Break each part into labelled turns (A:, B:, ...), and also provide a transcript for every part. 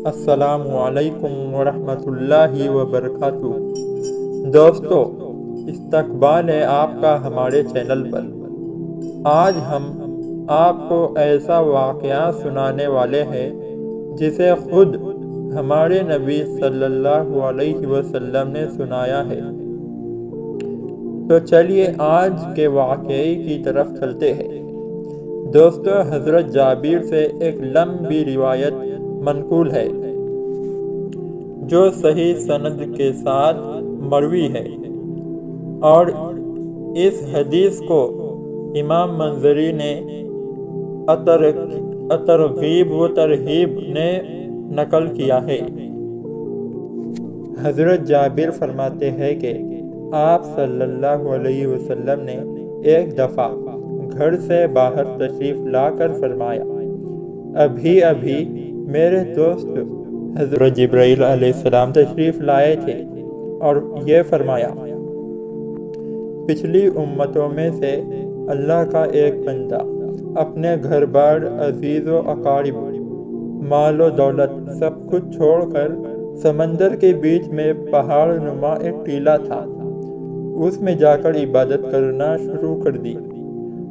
A: السلام علیکم ورحمۃ اللہ وبرکاتہ۔ دوستو، استقبال ہے آپ کا ہمارے چینل پر۔ آج ہم آپ کو ایسا واقعہ سنانے والے ہیں جسے خود ہمارے نبی صلی اللہ علیہ وسلم نے سنایا ہے۔ تو چلیے آج کے واقعے کی طرف چلتے ہیں۔ دوستو، حضرت جابر سے ایک لمبی روایت منقول ہے جو صحیح سند کے ساتھ مروی ہے، اور اس حدیث کو امام منذری نے ترغیب و ترہیب نے نقل کیا ہے۔ حضرت جابر فرماتے ہیں کہ آپ صلی اللہ علیہ وسلم نے ایک دفعہ گھر سے باہر تشریف لا کر فرمایا، ابھی میرے دوست حضرت جبرائیل علیہ السلام تشریف لائے تھے اور یہ فرمایا، پچھلی امتوں میں سے اللہ کا ایک بندہ اپنے گھر بار، عزیز و اقارب، مال و دولت سب کچھ چھوڑ کر سمندر کے بیچ میں پہاڑ نما ایک ٹیلا تھا، اس میں جا کر عبادت کرنا شروع کر دی۔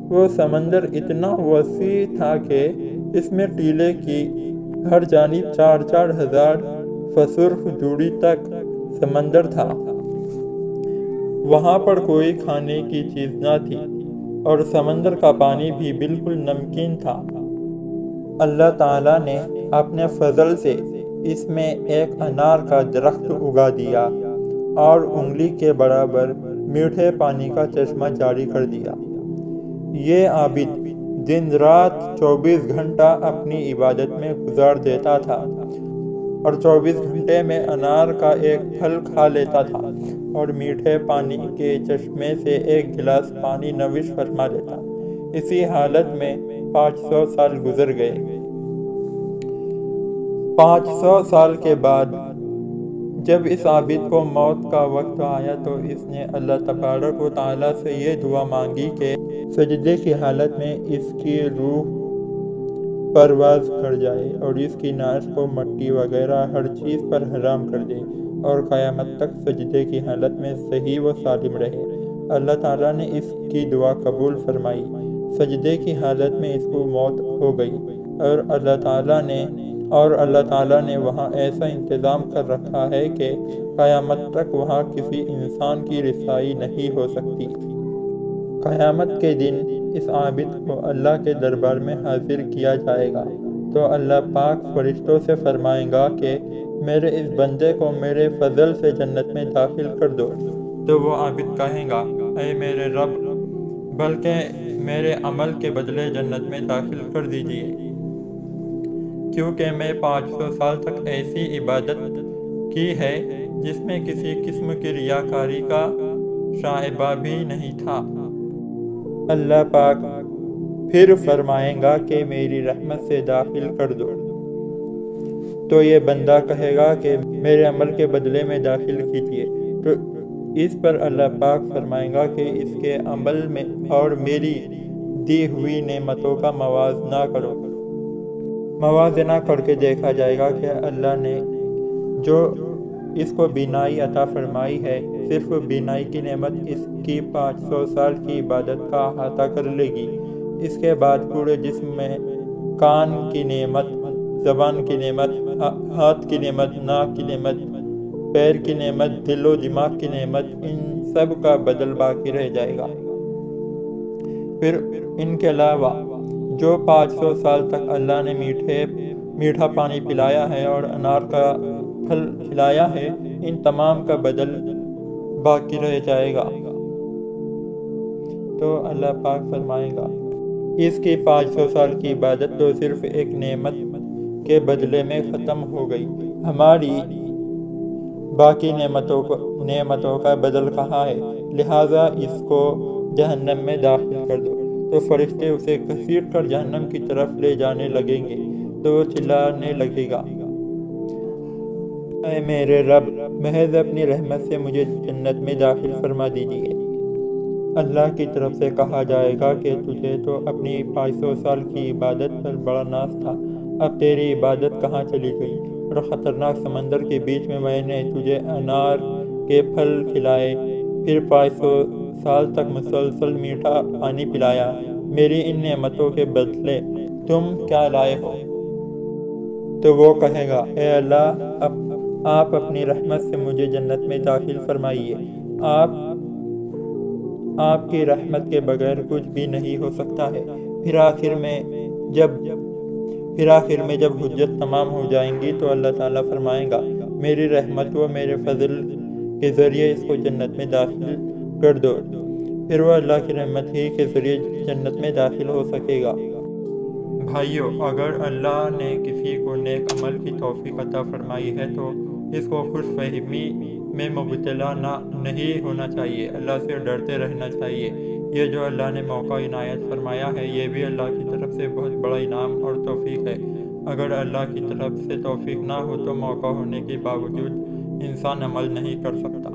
A: وہ سمندر اتنا وسیع تھا کہ اس میں ٹیلے کی ہر جانب 4,000 فسرخ دوری تک سمندر تھا۔ وہاں پر کوئی کھانے کی چیز نہ تھی اور سمندر کا پانی بھی بالکل نمکین تھا۔ اللہ تعالیٰ نے اپنے فضل سے اس میں ایک انار کا درخت اگا دیا اور انگلی کے برابر میٹھے پانی کا چشمہ جاری کر دیا۔ یہ عابد دن رات 24 گھنٹہ اپنی عبادت میں گزار دیتا تھا اور 24 گھنٹے میں انار کا ایک پھل کھا لیتا تھا اور میٹھے پانی کے چشمے سے ایک گلاس پانی نوش فرما لیتا۔ اسی حالت میں 500 سال گزر گئے۔ 500 سال کے بعد جب اس عابد کو موت کا وقت آیا تو اس نے اللہ تبارک و تعالیٰ سے یہ دعا مانگی کہ سجدے کی حالت میں اس کی روح پرواز کر جائے اور اس کی ناش کو مٹی وغیرہ ہر چیز پر حرام کر دے اور قیامت تک سجدے کی حالت میں صحیح و سالم رہے۔ اللہ تعالیٰ نے اس کی دعا قبول فرمائی۔ سجدے کی حالت میں اس کو موت ہو گئی اور اللہ تعالیٰ نے وہاں ایسا انتظام کر رکھا ہے کہ قیامت تک وہاں کسی انسان کی رسائی نہیں ہو سکتی۔ قیامت کے دن اس عابد کو اللہ کے دربار میں حاضر کیا جائے گا تو اللہ پاک فرشتوں سے فرمائے گا کہ میرے اس بندے کو میرے فضل سے جنت میں داخل کر دو، تو وہ عابد کہے گا، اے میرے رب، بلکہ میرے عمل کے بدلے جنت میں داخل کر دیجئے، کیونکہ میں 500 سال تک ایسی عبادت کی ہے جس میں کسی قسم کی ریاکاری کا شائبہ بھی نہیں تھا۔ اللہ پاک پھر فرمائے گا کہ میری رحمت سے داخل کر دو، تو یہ بندہ کہے گا کہ میرے عمل کے بدلے میں داخل کیجیے، تو اس پر اللہ پاک فرمائے گا کہ اس کے عمل میں اور میری دی ہوئی نعمتوں کا موازنہ کر کے دیکھا جائے گا کہ اللہ نے جو اس کو بینائی عطا فرمائی ہے، صرف بینائی کی نعمت اس کی 500 سال کی عبادت کا احاطہ کر لے گی۔ اس کے بعد پورے جسم میں کان کی نعمت، زبان کی نعمت، ہاتھ کی نعمت، ناک کی نعمت، پیر کی نعمت، دل و دماغ کی نعمت، ان سب کا بدل باقی رہ جائے گا۔ پھر ان کے علاوہ جو 500 سال تک اللہ نے میٹھا پانی پلایا ہے اور انار کا پھل کھلایا ہے، ان تمام کا بدل باقی رہ جائے گا۔ تو اللہ پاک فرمائے گا، اس کی 500 سال کی عبادت تو صرف ایک نعمت کے بدلے میں ختم ہو گئی، ہماری باقی نعمتوں کا بدل کہاں ہے، لہٰذا اس کو جہنم میں داخل کر دو۔ تو فرشتے اسے گھسیٹ کر جہنم کی طرف لے جانے لگیں گے تو وہ چلانے لگے گا، اے میرے رب، محض اپنی رحمت سے مجھے جنت میں داخل فرما دیجیے۔ اللہ کی طرف سے کہا جائے گا کہ تجھے تو اپنی 500 سال کی عبادت پر بڑا ناز تھا، اب تیری عبادت کہاں چلی گئی؟ اور خطرناک سمندر کے بیچ میں میں نے تجھے انار کے پھل کھلائے، پھر 500 سال تک مسلسل میٹھا پانی پلایا۔ میری ان نعمتوں کے بدلے تم کیا لائے ہو؟ تو وہ کہے گا، اے اللہ، آپ اپنی رحمت سے مجھے جنت میں داخل فرمائیے۔ آپ کی رحمت کے بغیر کچھ بھی نہیں ہو سکتا ہے۔ پھر آخر میں جب حجت تمام ہو جائیں گی تو اللہ تعالیٰ فرمائے گا، میری رحمت و میرے فضل کے ذریعے اس کو جنت میں داخل کر دو۔ پھر وہ اللہ کی رحمت ہی کے ذریعے جنت میں داخل ہو سکے گا۔ بھائیو، اگر اللہ نے کسی کو نیک عمل کی توفیق عطا فرمائی ہے تو اس کو خوش فہمی میں مبتلا نہیں ہونا چاہیے، اللہ سے ڈرتے رہنا چاہیے۔ یہ جو اللہ نے موقع عنایت فرمایا ہے، یہ بھی اللہ کی طرف سے بہت بڑا انعام اور توفیق ہے۔ اگر اللہ کی طرف سے توفیق نہ ہو تو موقع ہونے کے باوجود انسان عمل نہیں کر سکتا۔